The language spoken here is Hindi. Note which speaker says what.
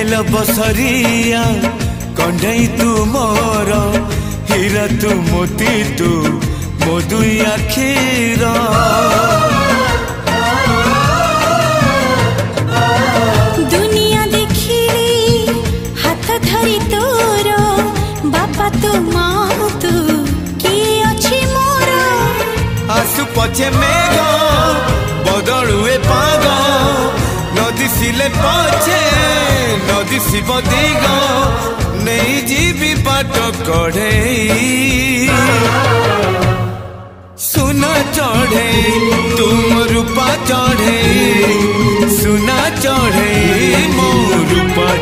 Speaker 1: गेल बसरिया कंढई तू मोर हीरा तू मोती तू मो दुई आखिर
Speaker 2: दुनिया देखिली हाथ धरी तोर बापा तू माँ तू किए अच्छी मोर
Speaker 1: आसु पछे मेघ बदलुए पाग नदी सिले पछे नदी शिव दिग नहीं जीवी बाट कढ़े सुना चढ़े तुम रूपा चढ़े सुना चढ़े मो रूपा।